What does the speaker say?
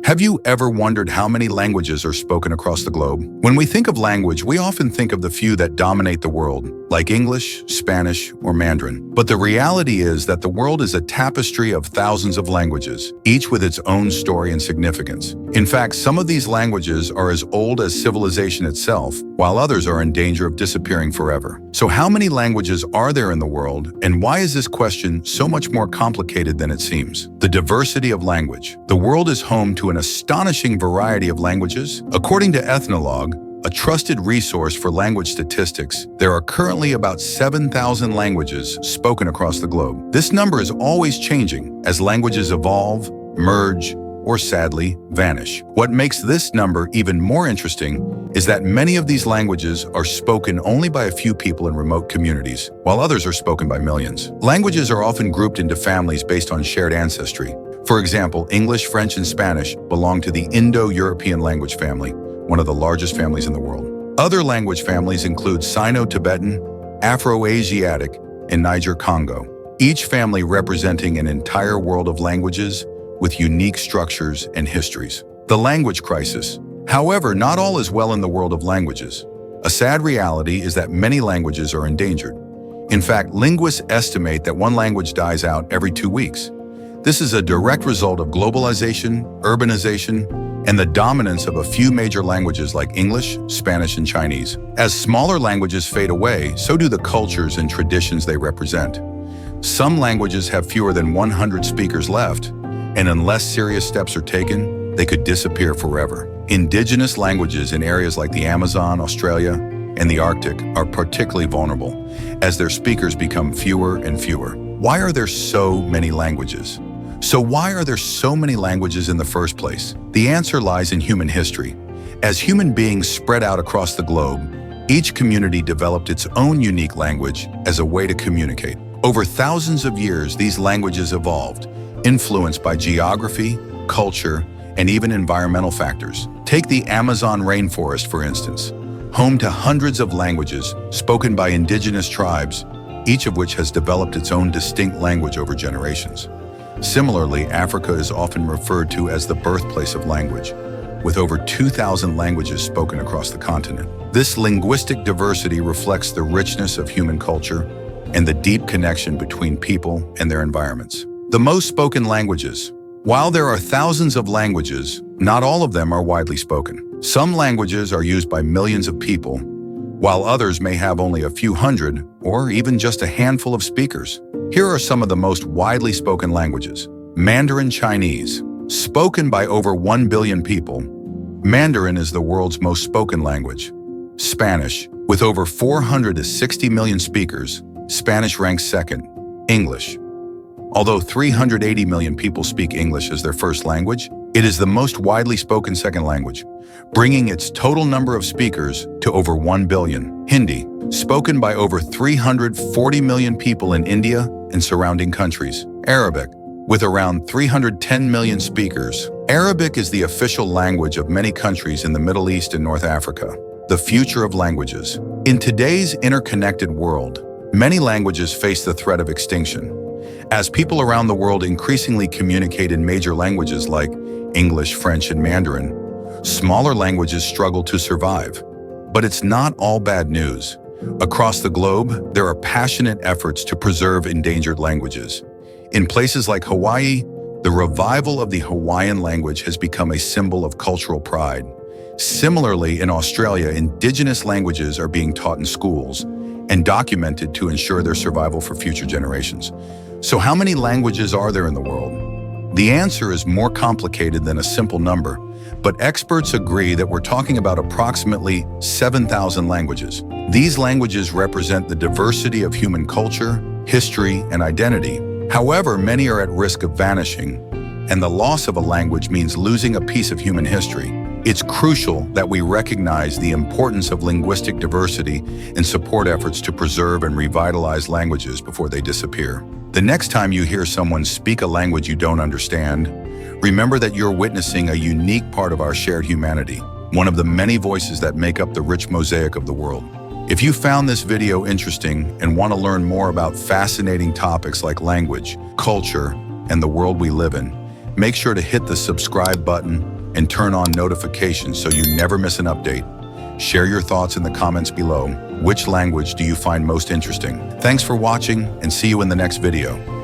Have you ever wondered how many languages are spoken across the globe? When we think of language, we often think of the few that dominate the world, like English, Spanish, or Mandarin. But the reality is that the world is a tapestry of thousands of languages, each with its own story and significance. In fact, some of these languages are as old as civilization itself, while others are in danger of disappearing forever. So how many languages are there in the world, and why is this question so much more complicated than it seems? The diversity of language. The world is home to an astonishing variety of languages. According to Ethnologue, a trusted resource for language statistics, there are currently about 7,000 languages spoken across the globe. This number is always changing as languages evolve, merge, or sadly, vanish. What makes this number even more interesting is that many of these languages are spoken only by a few people in remote communities, while others are spoken by millions. Languages are often grouped into families based on shared ancestry. For example, English, French, and Spanish belong to the Indo-European language family, one of the largest families in the world. Other language families include Sino-Tibetan, Afro-Asiatic, and Niger-Congo, each family representing an entire world of languages with unique structures and histories. The language crisis. However, not all is well in the world of languages. A sad reality is that many languages are endangered. In fact, linguists estimate that one language dies out every 2 weeks. This is a direct result of globalization, urbanization, and the dominance of a few major languages like English, Spanish, and Chinese. As smaller languages fade away, so do the cultures and traditions they represent. Some languages have fewer than 100 speakers left, and unless serious steps are taken, they could disappear forever. Indigenous languages in areas like the Amazon, Australia, and the Arctic are particularly vulnerable as their speakers become fewer and fewer. Why are there so many languages? So why are there so many languages in the first place? The answer lies in human history. As human beings spread out across the globe, each community developed its own unique language as a way to communicate. Over thousands of years, these languages evolved, influenced by geography, culture, and even environmental factors. Take the Amazon rainforest, for instance, home to hundreds of languages spoken by indigenous tribes, each of which has developed its own distinct language over generations. Similarly, Africa is often referred to as the birthplace of language, with over 2,000 languages spoken across the continent. This linguistic diversity reflects the richness of human culture and the deep connection between people and their environments. The most spoken languages. While there are thousands of languages, not all of them are widely spoken. Some languages are used by millions of people, while others may have only a few hundred or even just a handful of speakers. Here are some of the most widely spoken languages. Mandarin Chinese. Spoken by over 1 billion people, Mandarin is the world's most spoken language. Spanish. With over 460 million speakers, Spanish ranks second. English. Although 380 million people speak English as their first language, it is the most widely spoken second language, bringing its total number of speakers to over 1 billion. Hindi, spoken by over 340 million people in India and surrounding countries. Arabic, with around 310 million speakers. Arabic is the official language of many countries in the Middle East and North Africa. The future of languages. In today's interconnected world, many languages face the threat of extinction. As people around the world increasingly communicate in major languages like English, French, and Mandarin, smaller languages struggle to survive. But it's not all bad news. Across the globe, there are passionate efforts to preserve endangered languages. In places like Hawaii, the revival of the Hawaiian language has become a symbol of cultural pride. Similarly, in Australia, indigenous languages are being taught in schools and documented to ensure their survival for future generations. So how many languages are there in the world? The answer is more complicated than a simple number, but experts agree that we're talking about approximately 7,000 languages. These languages represent the diversity of human culture, history, and identity. However, many are at risk of vanishing, and the loss of a language means losing a piece of human history. It's crucial that we recognize the importance of linguistic diversity and support efforts to preserve and revitalize languages before they disappear. The next time you hear someone speak a language you don't understand, remember that you're witnessing a unique part of our shared humanity, one of the many voices that make up the rich mosaic of the world. If you found this video interesting and want to learn more about fascinating topics like language, culture, and the world we live in, make sure to hit the subscribe button and turn on notifications so you never miss an update. Share your thoughts in the comments below. Which language do you find most interesting? Thanks for watching and see you in the next video.